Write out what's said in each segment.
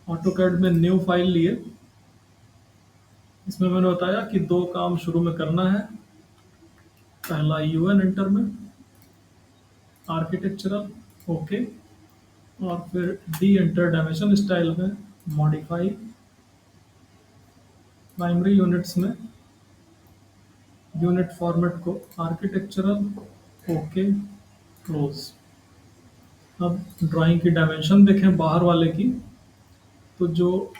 AutoCAD में new file लिए। इसमें मैंने बताया कि दो काम शुरू में करना है। पहला यूएन एंटर में, आर्किटेक्चरल ओके, और फिर डी एंटर डायमेंशन स्टाइल में मॉडिफाई, प्राइमरी यूनिट्स में यूनिट फॉर्मेट को आर्किटेक्चरल ओके क्लोज। अब ड्राइंग की डायमेंशन देखें बाहर वाले की, तो जो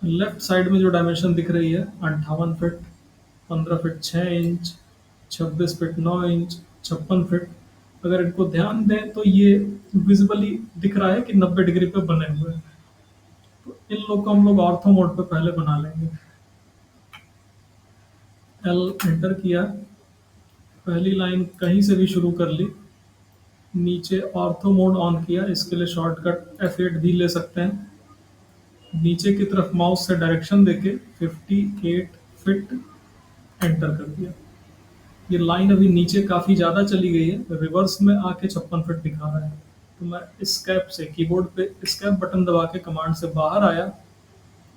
लेफ्ट साइड में जो डायमेंशन दिख रही है 58 feet, 15 feet 6 inch, 26 feet 9 inch, 56 feet, अगर इनको ध्यान दें तो ये विजिबली दिख रहा है कि 90 डिग्री पे बने हुए हैं। तो इन लोग को हम लोग ऑर्थो मोड पे पहले बना लेंगे। एल एंटर किया, पहली लाइन कहीं से भी शुरू कर ली, नीचे ऑर्थो मोड ऑन किया, इसके लिए शॉर्टकट F8 भी ले सकते हैं। नीचे की तरफ माउस से डायरेक्शन देके 58 फीट एंटर कर दिया। ये लाइन अभी नीचे काफ़ी ज़्यादा चली गई है, रिवर्स में आके 56 फीट दिखा रहा है। तो मैं स्केप से कीबोर्ड पे स्केप बटन दबा के कमांड से बाहर आया।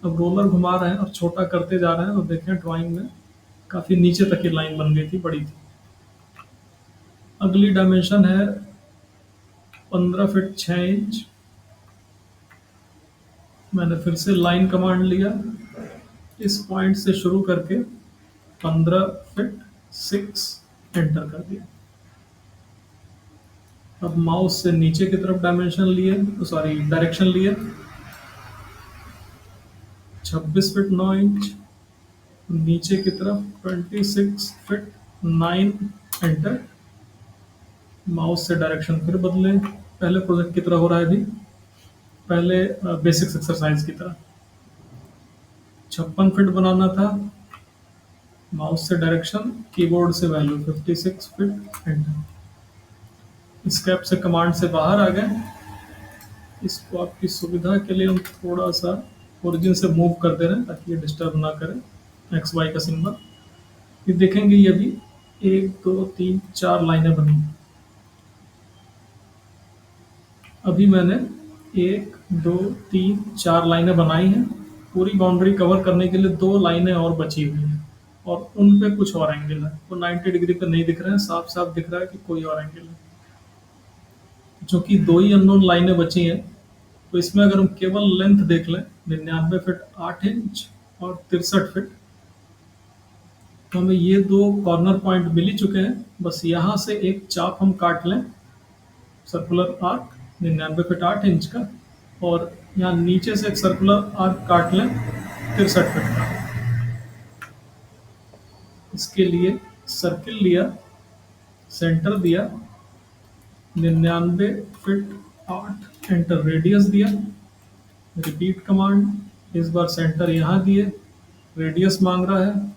अब रोलर घुमा रहे हैं और छोटा करते जा रहे हैं, और देखें ड्राइंग में काफ़ी नीचे तक की लाइन बन गई थी, बड़ी थी। अगली डायमेंशन है 15 फीट 6 इंच। मैंने फिर से लाइन कमांड लिया, इस पॉइंट से शुरू करके 15 फीट 6 एंटर कर दिया। अब माउस से नीचे की तरफ डायरेक्शन लिए 26 फीट 9 इंच, नीचे की तरफ 26 फीट 9 एंटर। माउस से डायरेक्शन फिर बदले, पहले प्रोजेक्ट की तरह हो रहा है अभी, पहले बेसिक्स एक्सरसाइज की तरह। 56 फीट बनाना था, माउस से डायरेक्शन, कीबोर्ड से वैल्यू 56 फीट एंटर। स्केप से कमांड से बाहर आ गए। इसको आपकी सुविधा के लिए हम थोड़ा सा ओरिजिन से मूव कर दे रहे हैं ताकि ये डिस्टर्ब ना करे एक्स वाई का सिंबल। ये देखेंगे ये भी 1 2 3 4 लाइनें बनी। अभी मैंने 1 2 3 4 लाइनें बनाई हैं। पूरी बाउंड्री कवर करने के लिए 2 लाइनें और बची हुई हैं, और उन पे कुछ और एंगल है। वो 90 डिग्री पे नहीं दिख रहे हैं, साफ साफ दिख रहा है कि कोई और एंगल है। जो कि 2 ही अननोन लाइनें बची हैं, तो इसमें अगर हम केवल लेंथ देख लें 99 फीट 8 इंच और 63 फीट, तो हमें ये 2 कॉर्नर पॉइंट मिल ही चुके हैं। बस यहाँ से एक चाप हम काट लें, सर्कुलर आर्क 99 फीट 8 इंच का, और यहाँ नीचे से एक सर्कुलर आर्क काट लें 63 फीट का। इसके लिए सर्किल लिया, सेंटर दिया, 99 फीट 8 एंटर, रेडियस दिया, रिपीट कमांड, इस बार सेंटर यहाँ दिए, रेडियस मांग रहा है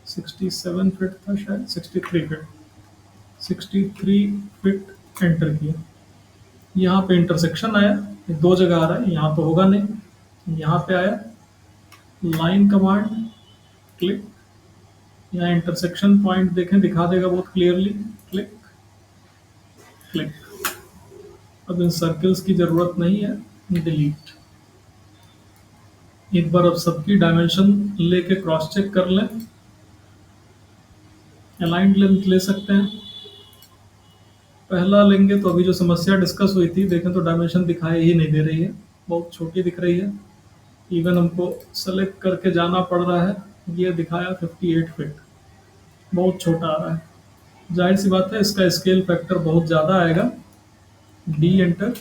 67 फीट था शायद, 63 फीट, 63 फीट एंटर किया। यहाँ पे इंटरसेक्शन आया, ये 2 जगह आ रहा है, यहाँ तो होगा नहीं, यहाँ पे आया, लाइन कमांड, क्लिक, यहाँ इंटरसेक्शन पॉइंट देखें, दिखा देगा बहुत क्लियरली, क्लिक क्लिक। अब इन सर्कल्स की जरूरत नहीं है, डिलीट। एक बार अब सबकी डायमेंशन लेके क्रॉस चेक कर लें। अलाइंड लेंथ ले सकते हैं, पहला लेंगे तो अभी जो समस्या डिस्कस हुई थी, देखें तो डायमेंशन दिखाई ही नहीं दे रही है, बहुत छोटी दिख रही है। इवन हमको सेलेक्ट करके जाना पड़ रहा है, ये दिखाया 58 फीट, बहुत छोटा आ रहा है। जाहिर सी बात है इसका स्केल फैक्टर बहुत ज़्यादा आएगा। डी एंटर,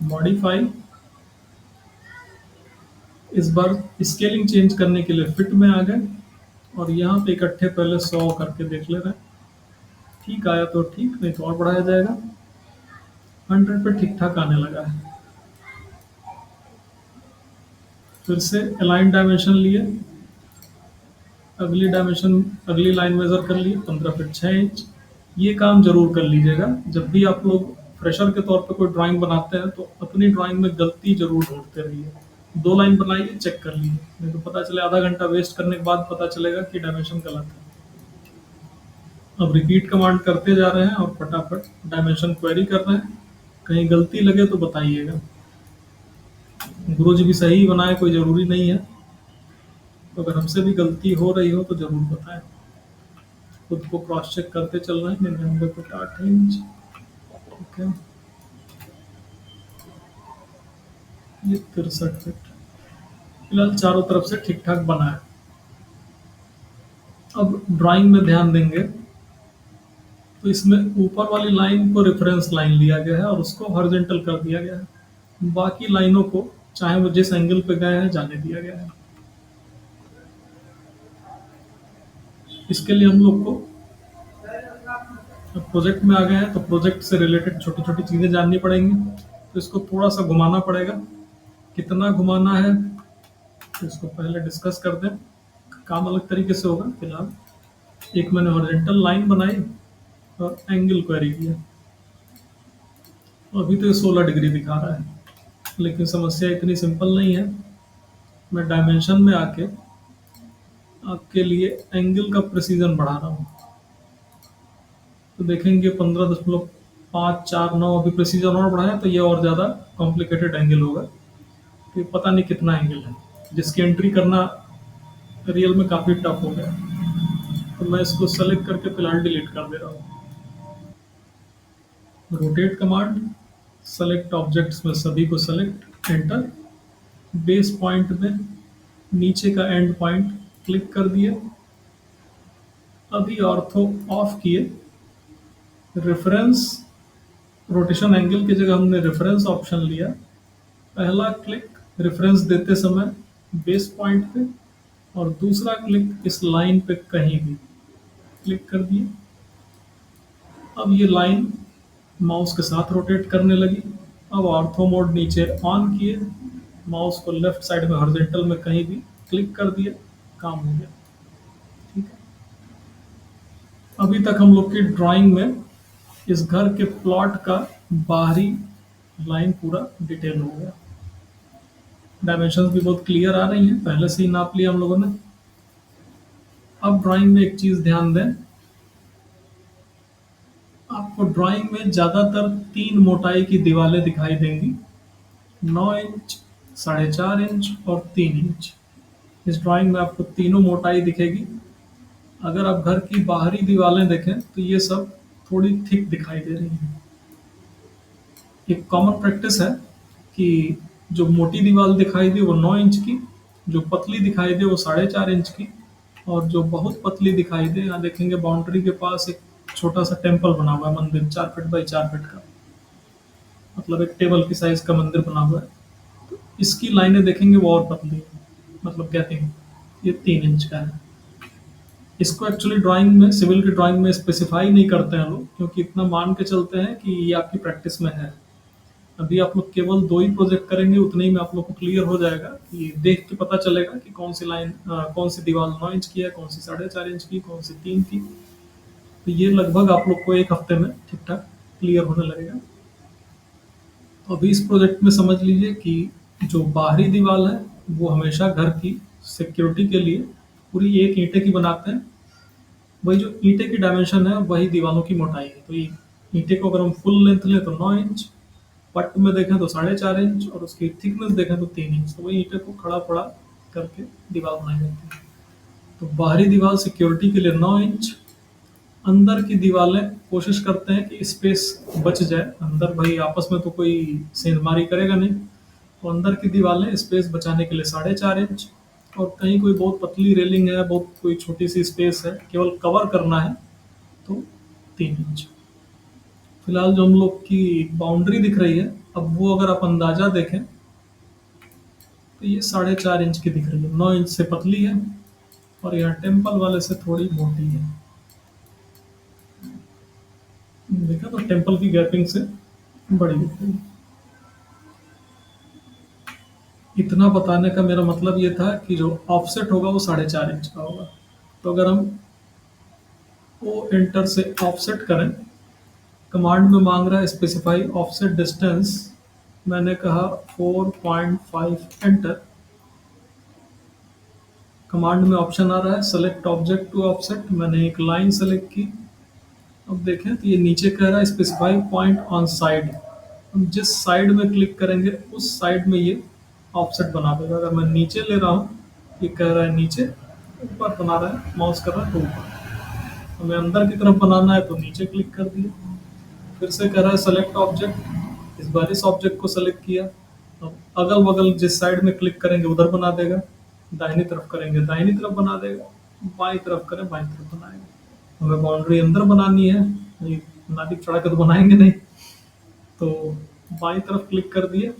मॉडिफाई, इस बार स्केलिंग चेंज करने के लिए फिट में आ गए, और यहाँ पे इकट्ठे पहले 100 करके देख ले रहे हैं। ठीक आया तो ठीक, नहीं तो और बढ़ाया जाएगा। 100 पे ठीक ठाक आने लगा है। फिर से अलाइन डायमेंशन लिए, अगली लाइन मेजर कर ली 15 फीट 6 इंच। ये काम जरूर कर लीजिएगा, जब भी आप लोग फ्रेशर के तौर पे कोई ड्राइंग बनाते हैं तो अपनी ड्राइंग में गलती जरूर ढूंढते रहिए। 2 लाइन बनाइए, चेक कर लीजिए, नहीं तो पता चले आधा घंटा वेस्ट करने के बाद पता चलेगा कि डायमेंशन गलत है। अब रिपीट कमांड करते जा रहे हैं और फटाफट डायमेंशन क्वेरी कर रहे हैं, कहीं गलती लगे तो बताइएगा। गुरु जी भी सही ही बनाए, कोई ज़रूरी नहीं है। तो अगर हमसे भी गलती हो रही हो तो ज़रूर बताएं। खुद को क्रॉस चेक करते चल रहे हैं। 99.8 इंच। ठीक है। ये 63 फीट। फिलहाल चारों तरफ से ठीक ठाक बना है। अब ड्राइंग में ध्यान देंगे तो इसमें ऊपर वाली लाइन को रेफरेंस लाइन लिया गया है और उसको हॉरिजॉन्टल कर दिया गया है। बाकी लाइनों को चाहे वो जिस एंगल पे गए हैं जाने दिया गया है। इसके लिए हम लोग को प्रोजेक्ट में आ गए हैं तो प्रोजेक्ट से रिलेटेड छोटी छोटी चीज़ें जाननी पड़ेंगी। तो इसको थोड़ा सा घुमाना पड़ेगा। कितना घुमाना है तो इसको पहले डिस्कस कर दें। काम अलग तरीके से होगा। फिलहाल एक मैंने हॉरिजॉन्टल लाइन बनाई और एंगल क्वेरी किया। अभी तो ये 16 डिग्री दिखा रहा है, लेकिन समस्या इतनी सिंपल नहीं है। मैं डायमेंशन में आके आपके लिए एंगल का प्रिसीजन बढ़ा रहा हूँ। तो देखेंगे 15.549 अभी प्रिसीजन और बढ़ाया तो ये और ज़्यादा कॉम्प्लिकेटेड एंगल होगा। तो ये पता नहीं कितना एंगल है जिसकी एंट्री करना रियल में काफ़ी टफ हो गया। तो मैं इसको सेलेक्ट करके फिलहाल डिलीट कर दे रहा हूँ। रोटेट कमांड, सेलेक्ट ऑब्जेक्ट्स में सभी को सेलेक्ट, एंटर। बेस पॉइंट में नीचे का एंड पॉइंट क्लिक कर दिए। अभी ऑर्थो ऑफ किए। रेफरेंस रोटेशन एंगल की जगह हमने रेफरेंस ऑप्शन लिया। पहला क्लिक रेफरेंस देते समय बेस पॉइंट पे और दूसरा क्लिक इस लाइन पे कहीं भी क्लिक कर दिए। अब ये लाइन माउस के साथ रोटेट करने लगी। अब ऑर्थो मोड नीचे ऑन किए, माउस को लेफ्ट साइड में हॉरिजॉन्टल में कहीं भी क्लिक कर दिए, काम हो गया। ठीक है। अभी तक हम लोग की ड्राइंग में इस घर के प्लॉट का बाहरी लाइन पूरा डिटेल हो गया। डायमेंशंस भी बहुत क्लियर आ रही हैं, पहले से ही नाप लिया हम लोगों ने। अब ड्राइंग में एक चीज ध्यान दें। आपको ड्राइंग में ज्यादातर 3 मोटाई की दीवारें दिखाई देंगी। 9 इंच, 4.5 इंच और 3 इंच। इस ड्राइंग में आपको तीनों मोटाई दिखेगी। अगर आप घर की बाहरी दीवारें देखें तो ये सब थोड़ी थिक दिखाई दे रही हैं। एक कॉमन प्रैक्टिस है कि जो मोटी दीवार दिखाई दे वो 9 इंच की, जो पतली दिखाई दे वो 4.5 इंच की, और जो बहुत पतली दिखाई दे, यहाँ देखेंगे बाउंड्री के पास एक छोटा सा टेम्पल बना हुआ है, मंदिर 4 फीट बाई 4 फीट का, मतलब एक टेबल की साइज का मंदिर बना हुआ है। इसकी लाइनें देखेंगे वो और पतली है, मतलब गैपिंग। ये 3 इंच का है। इसको एक्चुअली ड्राइंग में, सिविल की ड्राइंग में स्पेसिफाई नहीं करते हैं लोग, क्योंकि इतना मान के चलते हैं कि ये आपकी प्रैक्टिस में है। अभी आप लोग केवल 2 ही प्रोजेक्ट करेंगे, उतने ही में आप लोग को क्लियर हो जाएगा कि देख के पता चलेगा कि कौन सी लाइन, कौन सी दीवार 9 इंच की है, कौन सी 4.5 इंच की, कौन सी 3 की। तो ये लगभग आप लोग को एक हफ्ते में ठीक ठाक क्लियर होने लगेगा। तो अभी इस प्रोजेक्ट में समझ लीजिए कि जो बाहरी दीवार है वो हमेशा घर की सिक्योरिटी के लिए पूरी एक ईंटे की बनाते हैं। वही जो ईंटे की डायमेंशन है वही दीवारों की मोटाई है। तो ये ईंटे को अगर हम फुल लेंथ लें तो 9 इंच, पट में देखें तो 4.5 इंच, और उसकी थिकनेस देखें तो 3 इंच। तो वही ईंटे को खड़ा खड़ा करके दीवार बनाई जाती है। तो बाहरी दीवार सिक्योरिटी के लिए 9 इंच। अंदर की दीवारें कोशिश करते हैं कि स्पेस बच जाए। अंदर भाई आपस में तो कोई सेंधमारी करेगा नहीं, तो अंदर की दीवारें स्पेस बचाने के लिए 4.5 इंच। और कहीं कोई बहुत पतली रेलिंग है, बहुत कोई छोटी सी स्पेस है, केवल कवर करना है, तो 3 इंच। फिलहाल जो हम लोग की बाउंड्री दिख रही है, अब वो अगर आप अंदाजा देखें तो ये 4.5 इंच की दिख रही है। 9 इंच से पतली है और यहाँ टेम्पल वाले से थोड़ी मोटी है। देखा तो टेम्पल की गैपिंग से बड़ी दिख रही है। इतना बताने का मेरा मतलब ये था कि जो ऑफसेट होगा वो 4.5 इंच का होगा। तो अगर हम ओ एंटर से ऑफसेट करें, कमांड में मांग रहा है स्पेसिफाई ऑफसेट डिस्टेंस, मैंने कहा 4.5 एंटर। कमांड में ऑप्शन आ रहा है सेलेक्ट ऑब्जेक्ट टू ऑफसेट, मैंने एक लाइन सेलेक्ट की। अब देखें तो ये नीचे कह रहा है स्पेसिफाई पॉइंट ऑन साइड। हम जिस साइड में क्लिक करेंगे उस साइड में ये ऑफसेट बना देगा। अगर मैं नीचे ले रहा हूँ, ये कह रहा है नीचे, ऊपर बना रहा है, माउस कर रहा है तो ऊपर। हमें अंदर की तरफ बनाना है तो नीचे क्लिक कर दिया। फिर से कह रहा है सेलेक्ट ऑब्जेक्ट, इस बार इस ऑब्जेक्ट को सेलेक्ट किया। अब अगल बगल जिस साइड में क्लिक करेंगे उधर बना देगा, दाहिनी तरफ करेंगे दाहिनी तरफ बना देगा, बाईं तरफ करें बाईं तरफ बनाएगा। हमें बाउंड्री अंदर बनानी है, ये नाली चढ़ा के तो बनाएंगे नहीं, तो बाईं तरफ क्लिक कर दिए।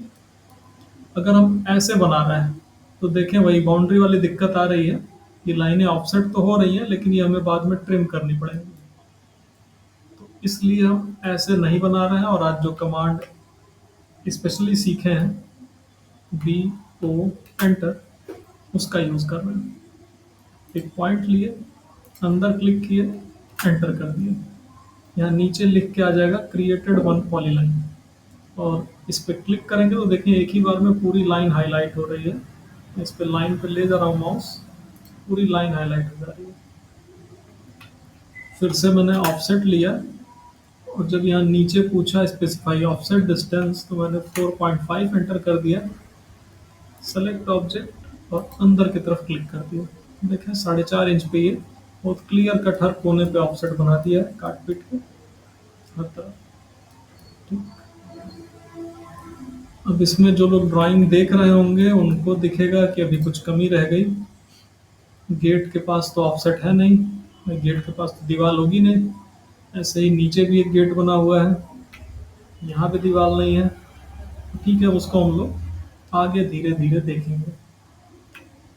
अगर हम ऐसे बना रहे हैं तो देखें वही बाउंड्री वाली दिक्कत आ रही है, ये लाइनें ऑफसेट तो हो रही हैं लेकिन ये हमें बाद में ट्रिम करनी पड़ेगी। तो इसलिए हम ऐसे नहीं बना रहे हैं, और आज जो कमांड स्पेशली सीखे हैं बी ओ एंटर, उसका यूज़ कर रहे हैं। एक पॉइंट लिए, अंदर क्लिक किए, एंटर कर दिए। यहाँ नीचे लिख के आ जाएगा क्रिएटेड वन पॉलीलाइन, और इस पे क्लिक करेंगे तो देखिए एक ही बार में पूरी लाइन हाईलाइट हो रही है। इस पे लाइन पे ले जा रहा हूँ माउस, पूरी लाइन हाईलाइट हो जा रही है। फिर से मैंने ऑफसेट लिया, और जब यहाँ नीचे पूछा स्पेसिफाई ऑफसेट डिस्टेंस तो मैंने 4.5 एंटर कर दिया। सेलेक्ट ऑब्जेक्ट और अंदर की तरफ क्लिक कर दिया। देखें 4.5 इंच पे ये बहुत क्लियर कट हर कोने पे ऑफसेट बना दिया है, काट पीट के हर तरफ। ठीक। अब इसमें जो लोग ड्राइंग देख रहे होंगे उनको दिखेगा कि अभी कुछ कमी रह गई। गेट के पास तो ऑफसेट है नहीं, गेट के पास तो दीवार होगी नहीं। ऐसे ही नीचे भी एक गेट बना हुआ है, यहाँ पे दीवार नहीं है। ठीक है, उसको हम लोग आगे धीरे धीरे देखेंगे।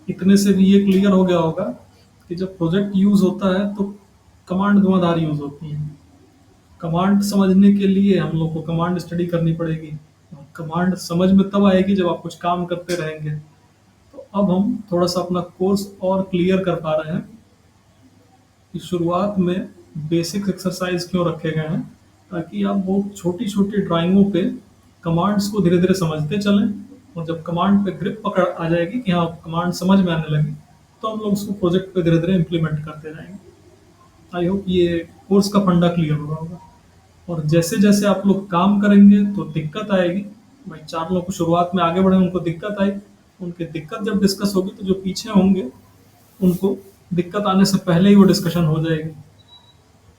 इतने से भी ये क्लियर हो गया होगा कि जब प्रोजेक्ट यूज होता है तो कमांड धुआंधार यूज होती है। कमांड समझने के लिए हम लोग को कमांड स्टडी करनी पड़ेगी, और कमांड समझ में तब आएगी जब आप कुछ काम करते रहेंगे। तो अब हम थोड़ा सा अपना कोर्स और क्लियर कर पा रहे हैं कि शुरुआत में बेसिक एक्सरसाइज क्यों रखे गए हैं, ताकि आप बहुत छोटी छोटी ड्राइंगों पे कमांड्स को धीरे धीरे समझते चलें, और जब कमांड पे ग्रिप पकड़ आ जाएगी कि हाँ कमांड समझ में आने लगी, तो हम लोग उसको प्रोजेक्ट पे धीरे धीरे इम्प्लीमेंट करते रहेंगे। आई होप ये कोर्स का फंडा क्लियर हो रहा होगा। और जैसे जैसे आप लोग काम करेंगे तो दिक्कत आएगी। भाई 4 लोग को शुरुआत में आगे बढ़े, उनको दिक्कत आई, उनकी दिक्कत जब डिस्कस होगी तो जो पीछे होंगे उनको दिक्कत आने से पहले ही वो डिस्कशन हो जाएगी।